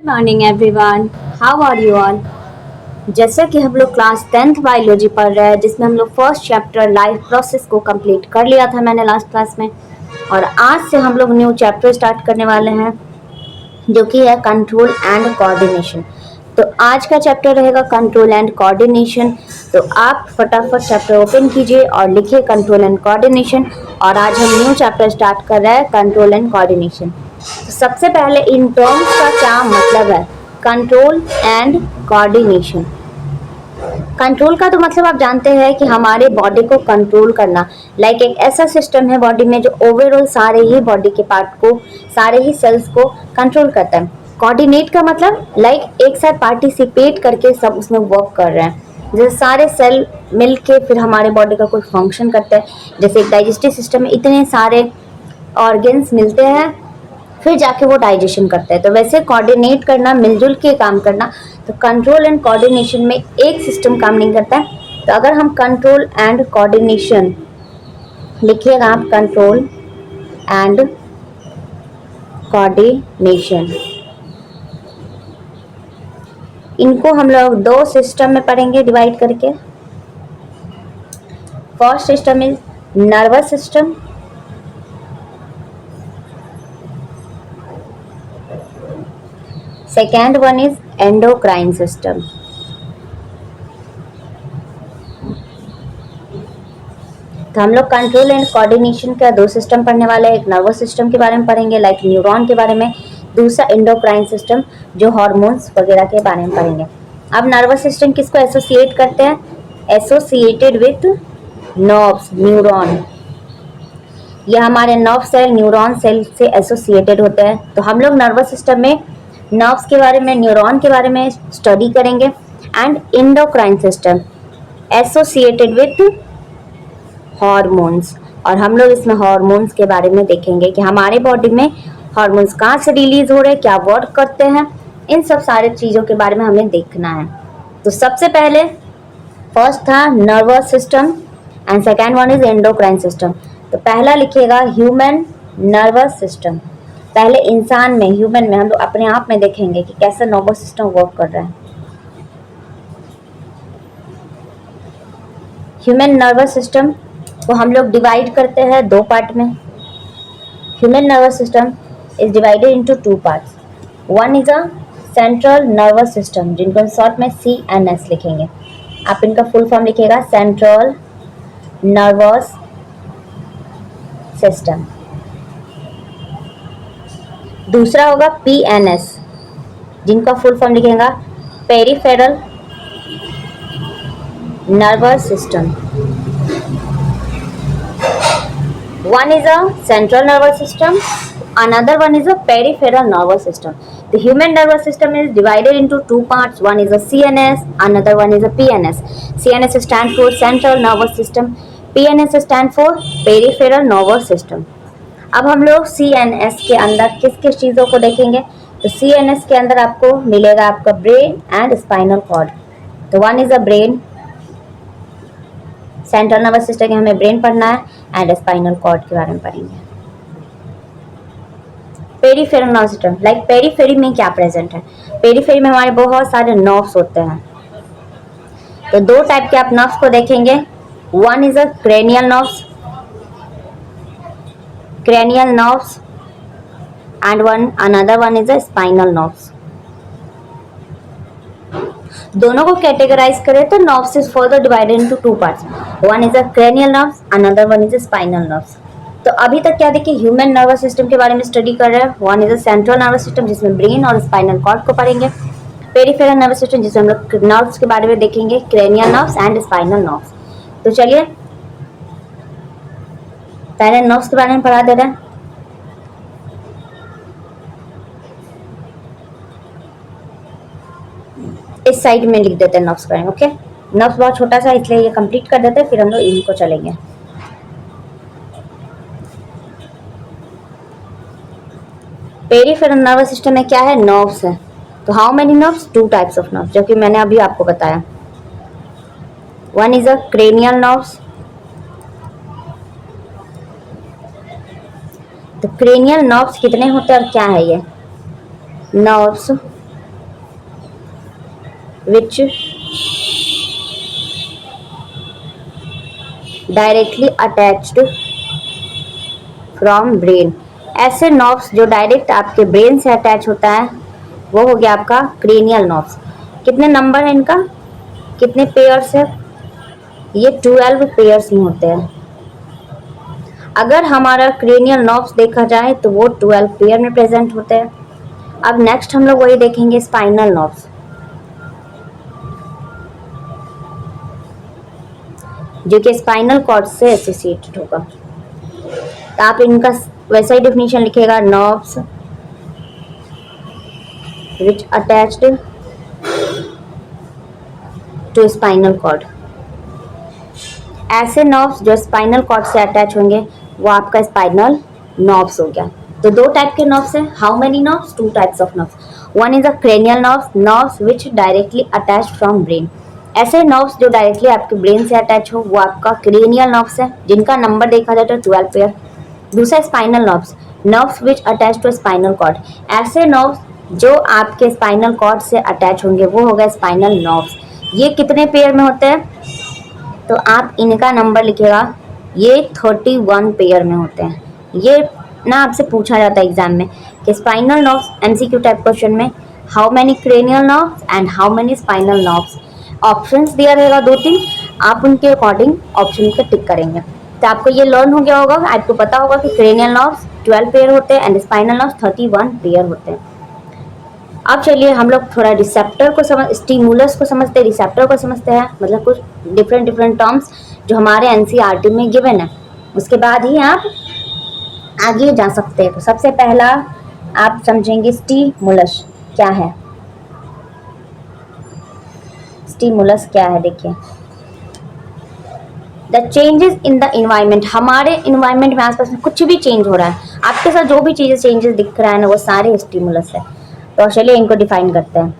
Morning everyone, how are you all. जैसा कि हम लोग क्लास 10th बायोलॉजी पढ़ रहे हैं, जिसमें हम लोग फर्स्ट चैप्टर लाइफ प्रोसेस को कंप्लीट कर लिया था मैंने लास्ट क्लास में। और आज से हम लोग न्यू चैप्टर स्टार्ट करने वाले हैं, जो कि है कंट्रोल एंड कोऑर्डिनेशन। तो आज का चैप्टर रहेगा कंट्रोल एंड कोऑर्डिनेशन। तो आप फटाफट चैप्टर ओपन कीजिए और लिखिए कंट्रोल एंड कोऑर्डिनेशन। और आज हम न्यू चैप्टर स्टार्ट कर रहे हैं, कंट्रोल एंड कोऑर्डिनेशन। तो सबसे पहले इन टर्म्स का क्या मतलब है, कंट्रोल एंड कोऑर्डिनेशन। कंट्रोल का तो मतलब आप जानते हैं कि हमारे बॉडी को कंट्रोल करना। लाइक एक ऐसा सिस्टम है बॉडी में जो ओवरऑल सारे ही बॉडी के पार्ट को, सारे ही सेल्स को कंट्रोल करता है। कोऑर्डिनेट का मतलब लाइक एक साथ पार्टिसिपेट करके सब उसमें वर्क कर रहे हैं। जैसे सारे सेल मिल के फिर हमारे बॉडी का कोई फंक्शन करते हैं। जैसे एक डाइजेस्टिव सिस्टम में इतने सारे ऑर्गन्स मिलते हैं, फिर जाके वो डाइजेशन करता है। तो वैसे कोऑर्डिनेट करना, मिलजुल के काम करना। तो कंट्रोल एंड कोऑर्डिनेशन में एक सिस्टम काम नहीं करता है। तो अगर हम कंट्रोल एंड कोऑर्डिनेशन लिखिएगा, आप कंट्रोल एंड कोऑर्डिनेशन, इनको हम लोग दो सिस्टम में पढ़ेंगे डिवाइड करके। First system is nervous system, second one is endocrine system. तो हम लोग कंट्रोल एंड कोऑर्डिनेशन का दो सिस्टम पढ़ने वाले हैं। एक नर्वस सिस्टम के बारे में पढ़ेंगे, लाइक न्यूरॉन के बारे में। दूसरा एंडोक्राइन सिस्टम, जो हार्मोन्स वगैरह के बारे में पढ़ेंगे। अब नर्वस सिस्टम किसको एसोसिएट करते हैं, एसोसिएटेड विथ नर्व्स, न्यूरॉन। यह हमारे नर्व सेल न्यूरॉन सेल से एसोसिएटेड होते हैं। तो हम लोग नर्वस सिस्टम में नर्व्स के बारे में, न्यूरॉन के बारे में स्टडी करेंगे। And endocrine system associated with hormones, और हम लोग इसमें हार्मोन्स के बारे में देखेंगे कि हमारे बॉडी में हार्मोन्स कहाँ से रिलीज हो रहे हैं, क्या वर्क करते हैं। इन सब सारे चीज़ों के बारे में हमें देखना है। तो सबसे पहले फर्स्ट था nervous system and second one is endocrine system. तो पहला लिखिएगा ह्यूमन नर्वस सिस्टम। पहले इंसान में, ह्यूमन में हम लोग अपने आप में देखेंगे कि कैसे नर्वस सिस्टम वर्क कर रहा है। ह्यूमन नर्वस सिस्टम को हम लोग डिवाइड करते हैं दो पार्ट में। Human nervous system is divided into two parts. One is a central nervous system, जिनको शॉर्ट में CNS लिखेंगे। आप इनका फुल फॉर्म लिखिएगा, सेंट्रल नर्वस सिस्टम। दूसरा होगा PNS, जिनका फुल फॉर्म लिखेगा, peripheral nervous system. One is a central nervous system, another one is a peripheral nervous system. The human nervous system is divided into two parts. One is a CNS, another one is a PNS. CNS stands for central nervous system, PNS stands for peripheral nervous system. अब हम लोग CNS के अंदर किस किस चीज़ों को देखेंगे। तो CNS के अंदर आपको मिलेगा आपका ब्रेन एंड स्पाइनल कॉर्ड। तो one is a brain, central nervous system के हमें ब्रेन पढ़ना है, एंड स्पाइनल कॉर्ड के बारे में पढ़ेंगे। Peripheral nervous system, like periphery में क्या प्रेजेंट है। पेरीफेरी में हमारे बहुत सारे नर्व्स होते हैं। तो दो टाइप के आप नर्व्स को देखेंगे। One is a cranial nerves, cranial nerves, and another one is a spinal nerves. दोनों को कैटेगराइज करें तो nerves is further divided into two parts. One is a cranial nerves, another one is a spinal nerves. तो अभी तक क्या देखिए, human nervous system के बारे में स्टडी कर रहे हैं। One is a central nervous system, जिसमें ब्रेन और स्पाइनल कॉर्ड को पढ़ेंगे। पेरिफेरल नर्वस सिस्टम, जिसमें हम लोग नर्व्स के बारे में देखेंगे, cranial nerves and spinal nerves. तो चलिए पहले नर्व्स के बारे में पढ़ा दे रहे हैं। इस साइड में लिख देते हैं नर्व्स के बारे में। ओके, नर्व्स बहुत छोटा सा, इसलिए ये कंप्लीट कर देते हैं, फिर हम लोग इनको चलेंगे। पेरिफेरल नर्वस सिस्टम में क्या है, नर्व्स है। तो how many nerves, two types of nerves, जो कि मैंने अभी आपको बताया। One is a cranial nerves. तो क्रेनियल नर्व्स कितने होते हैं और क्या है ये nerves, which directly attached from brain. ऐसे नर्व्स जो डायरेक्ट आपके ब्रेन से अटैच होता है वो हो गया आपका क्रेनियल नर्व्स। कितने नंबर है इनका, कितने पेयर्स है, ये 12 पेयर्स में होते हैं। अगर हमारा क्रेनियल नर्व्स देखा जाए तो वो 12 पेयर में प्रेजेंट होते हैं। अब नेक्स्ट हम लोग वही देखेंगे स्पाइनल नर्व्स, जो कि स्पाइनल कॉर्ड से एसोसिएटेड होगा। तो आप इनका वैसा ही डेफिनेशन लिखेगा, nerves which attached to spinal cord. ऐसे नर्व्स जो स्पाइनल कॉर्ड से अटैच होंगे वो आपका स्पाइनल नर्व्स हो गया। तो दो टाइप के नर्व्स हैं। How many nerves? Two types of nerves. One is a cranial nerves, nerves which directly attach from brain. ऐसे नर्व्स जो डायरेक्टली आपके ब्रेन से अटैच हो वो आपका क्रेनियल नर्व्स है, जिनका नंबर देखा जाए तो 12 पेयर। दूसरा spinal nerves, nerves which attach to spinal cord. ऐसे नर्व्स जो आपके स्पाइनल कॉर्ड से अटैच होंगे वो हो गए स्पाइनल नर्व्स। ये कितने पेयर में होते हैं? तो आप इनका नंबर लिखेगा, ये 31 पेयर में होते हैं। ये ना आपसे पूछा जाता है एग्जाम में कि spinal nerves, MCQ type question में, how many cranial nerves and how many spinal nerves. Options दिया रहेगा 2-3, आप उनके अकॉर्डिंग ऑप्शन पे टिक करेंगे। तो आपको ये लर्न हो गया होगा, आपको पता होगा कि क्रेनियल नर्व्स 12 पेयर होते हैं एंड स्पाइनल नर्व्स 31 पेयर होते हैं। अब चलिए हम लोग थोड़ा रिसेप्टर को स्टिमुलस को समझते हैं, रिसेप्टर को समझते हैं, मतलब कुछ डिफरेंट टर्म्स जो हमारे एनसीईआरटी में गिवन है, उसके बाद ही आप आगे जा सकते हैं। तो सबसे पहला आप समझेंगे स्टिमुलस क्या है। स्टिमुलस क्या है देखिए, the changes in the environment. हमारे इन्वायरमेंट में आसपास में कुछ भी चेंज हो रहा है, आपके साथ जो भी चेंजेस दिख रहा है ना, वो सारे स्टिमुलस है। तो चलिए इनको डिफाइन करते हैं।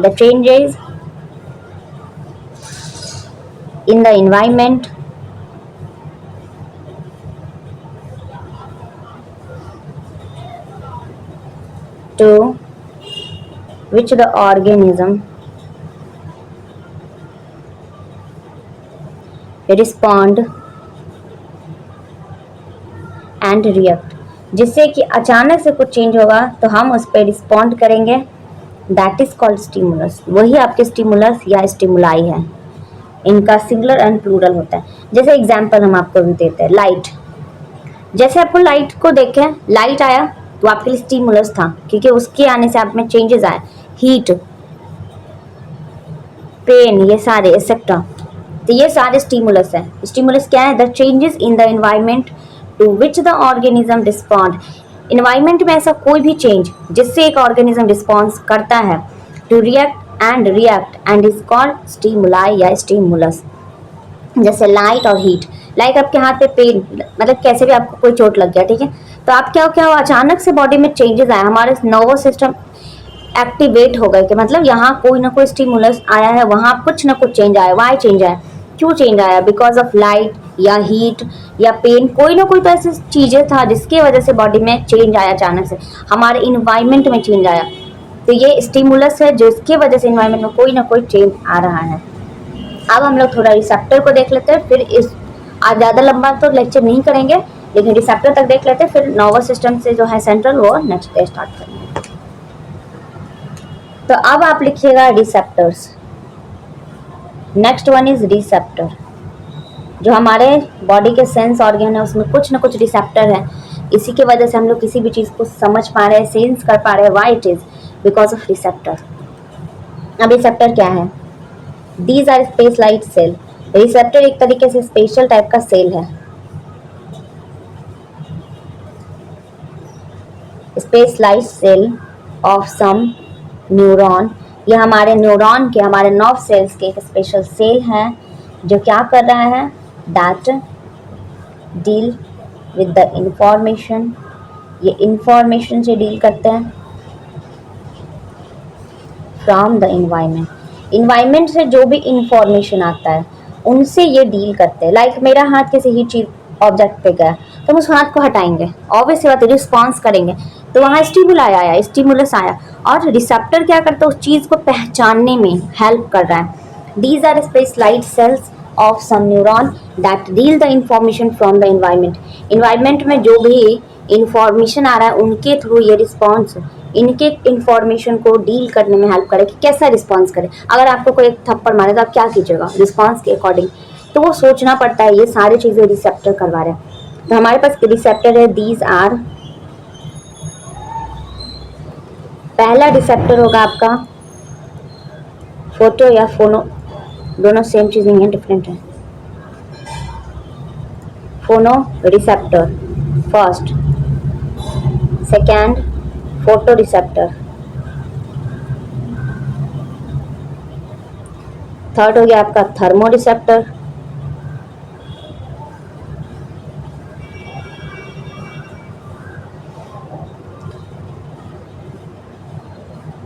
The changes in the environment to which the organism respond and react। जिससे कि अचानक से कुछ चेंज होगा तो हम उस पर रिस्पॉन्ड करेंगे, दैट इज कॉल्ड स्टिमुलस। वही आपके स्टिमुलस या स्टिमुलाई है। इनका सिंगुलर एंड प्लूरल होता है। जैसे एग्जांपल हम आपको भी देते हैं, लाइट। जैसे आपको लाइट को देखें, लाइट आया तो आपके लिए स्टिमुलस था, क्योंकि उसके आने से आप में चेंजेस आए। हीट, पेन, ये सारे एक्सेट्रा, तो ये सारे स्टिमुलस है। स्टिमुलस क्या है? The changes in the environment to which the organism respond. Environment में ऐसा कोई भी चेंज जिससे एक ऑर्गेनिज्म रिस्पॉन्स करता है, to react and is called stimuli या स्टिमुलस। जैसे लाइट और हीट। लाइट आपके हाथ पे पेन, मतलब कैसे भी आपको कोई चोट लग गया, ठीक है, तो आप क्या हुआ, अचानक से बॉडी में चेंजेस आए, हमारे नर्वस सिस्टम एक्टिवेट हो गए कि मतलब यहाँ कोई ना कोई स्टिमुलस आया है, वहाँ कुछ ना कुछ चेंज आया। वाई चेंज आया? क्यों चेंज आया? बिकॉज ऑफ लाइट या हीट या पेन, कोई ना कोई तो ऐसी चीजें था जिसकी वजह से बॉडी में चेंज आया, अचानक से हमारे इन्वायरमेंट में चेंज आया। तो ये स्टिमुलस है जिसकी वजह से इन्वायरमेंट में कोई ना कोई चेंज आ रहा है। अब हम लोग थोड़ा रिसेप्टर को देख लेते हैं, फिर इस आज ज़्यादा लंबा तो लेक्चर नहीं करेंगे, लेकिन रिसेप्टर तक देख लेते हैं, फिर नर्वस सिस्टम से जो है सेंट्रल वो नेक्स्ट डे स्टार्ट करेंगे। तो अब आप लिखिएगा receptors. Next one is receptor. जो हमारे बॉडी के सेंस ऑर्गन है उसमें कुछ ना कुछ रिसेप्टर है, इसी की वजह से हम लोग किसी भी चीज़ को समझ पा रहे हैं, सेंस कर पा रहे हैं। Why it is because of receptor. अब रिसेप्टर क्या है? These are specialized cell. Receptor एक तरीके से स्पेशल टाइप का सेल है। Specialized cell of some neuron. ये हमारे न्यूरॉन के, हमारे नर्व सेल्स के एक स्पेशल सेल है जो क्या कर रहा है, that deal with the information. ये इंफॉर्मेशन से डील करते हैं फ्रॉम द इन्वायरमेंट। इन्वायरमेंट से जो भी इंफॉर्मेशन आता है उनसे ये डील करते हैं। लाइक मेरा हाथ किसी हीट चीज ऑब्जेक्ट पे गया तो हम उस हाथ को हटाएंगे, ऑब्वियस बात है, रिस्पॉन्स करेंगे। तो वहाँ स्टिमुलाई आया, स्टिमुलस आया, और रिसेप्टर क्या करता है, उस चीज को पहचानने में हेल्प कर रहा है। These are specialized cells of some neuron that deal the information from the environment. Environment में जो भी इंफॉर्मेशन आ रहा है उनके थ्रू ये रिस्पॉन्स इनके इंफॉर्मेशन को डील करने में हेल्प करे कि कैसा रिस्पॉन्स करे। अगर आपको कोई एक थप्पड़ मारे तो आप क्या कीजिएगा, रिस्पॉन्स के अकॉर्डिंग। तो वो सोचना पड़ता है, ये सारी चीजें रिसेप्टर करवा रहे हैं। तो हमारे पास रिसेप्टर है, दीज आर, पहला रिसेप्टर होगा आपका फोटो या फोनो, दोनों सेम चीज नहीं है, डिफरेंट है। फोनो receptor first, second photo receptor, third हो गया आपका thermo receptor,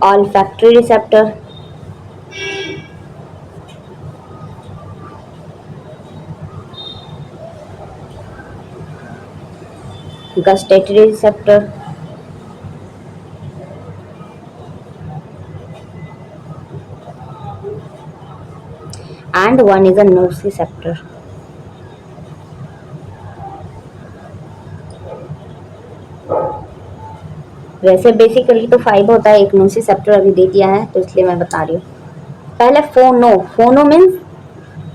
olfactory receptor, gustatory receptor, and one is a nociceptor. वैसे बेसिकली तो 5 होता है, एक नोसिसेप्टर अभी दे दिया है तो इसलिए मैं बता रही हूँ। पहले फोनो, फोनो मीन्स,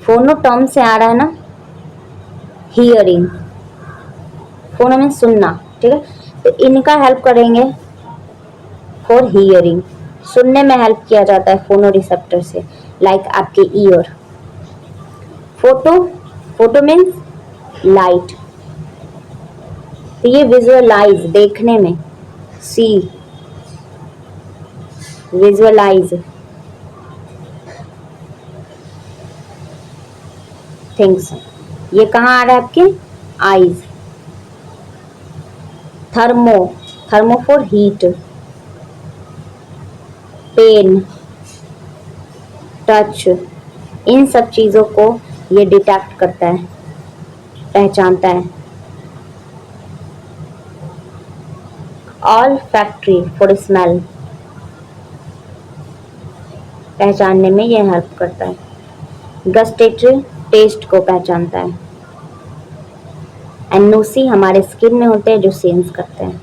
फोनो टर्म से आ रहा है ना, हियरिंग, फोनो मीन्स सुनना, ठीक है। तो इनका हेल्प करेंगे फॉर हियरिंग, सुनने में हेल्प किया जाता है फोनो रिसेप्टर से, लाइक आपके year. Photo, photo means light, तो ये विजुअलाइज, देखने में, सी, विजुअलाइज थिंग्स, ये कहाँ आ रहा है आपके eyes. Thermo, thermo for heat, pain, touch, इन सब चीजों को ये डिटेक्ट करता है, पहचानता है। ऑल फैक्ट्री फॉर स्मेल, पहचानने में यह हेल्प करता है। गस्टेटरी, टेस्ट को पहचानता है। एंड नोसी हमारे स्किन में होते हैं जो सेंस करते हैं।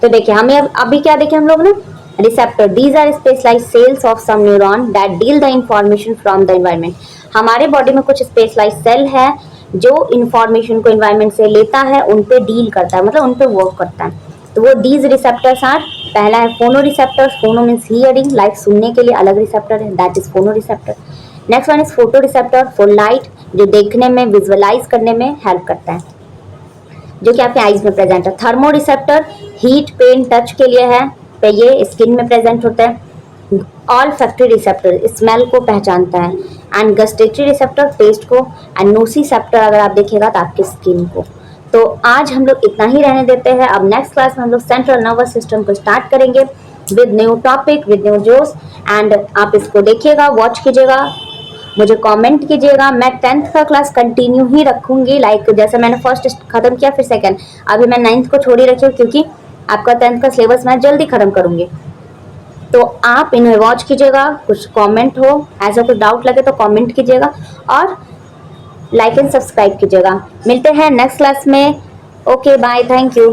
तो देखिए हमें अभी क्या देखे हम लोग ने, receptor, these are specialized cells of some neuron that deal the information from the environment. हमारे बॉडी में कुछ स्पेशलाइज्ड सेल है जो इंफॉर्मेशन को एनवायरनमेंट से लेता है, उन पे डील करता है, मतलब उन पे वर्क करता है। तो वो दीज रिसेप्टर्स आर, पहला है फोनो रिसेप्टर, फोनो मीन्स हियरिंग, लाइक सुनने के लिए अलग रिसेप्टर है, दैट इज फोनो receptor. Next one is photo receptor for light, जो देखने में, विजुअलाइज करने में हेल्प करता है, जो कि आपके आईज में प्रेजेंट है। Thermoreceptor heat, pain, touch के लिए है, तो ये स्किन में प्रेजेंट होता है। ऑल फैक्ट्री रिसेप्टर स्मेल को पहचानता है, एंड गस्टेटरी रिसेप्टर टेस्ट को, एंड नोसिसेप्टर अगर आप देखिएगा तो आपके स्किन को। तो आज हम लोग इतना ही रहने देते हैं। अब नेक्स्ट क्लास में हम लोग सेंट्रल नर्वस सिस्टम को स्टार्ट करेंगे with new topic, with new जोश, एंड आप इसको देखिएगा, वॉच कीजिएगा, मुझे कमेंट कीजिएगा। मैं 10th का क्लास कंटिन्यू ही रखूंगी, लाइक जैसे मैंने फर्स्ट खत्म किया फिर सेकंड, अभी मैं 9th को छोड़ ही रखी हूँ क्योंकि आपका 10th का सिलेबस मैं जल्दी खत्म करूंगी। तो आप इन्हें वॉच कीजिएगा, कुछ कमेंट हो, ऐसा कुछ डाउट लगे तो कमेंट कीजिएगा, और लाइक एंड सब्सक्राइब कीजिएगा। मिलते हैं नेक्स्ट क्लास में। Okay bye, thank you.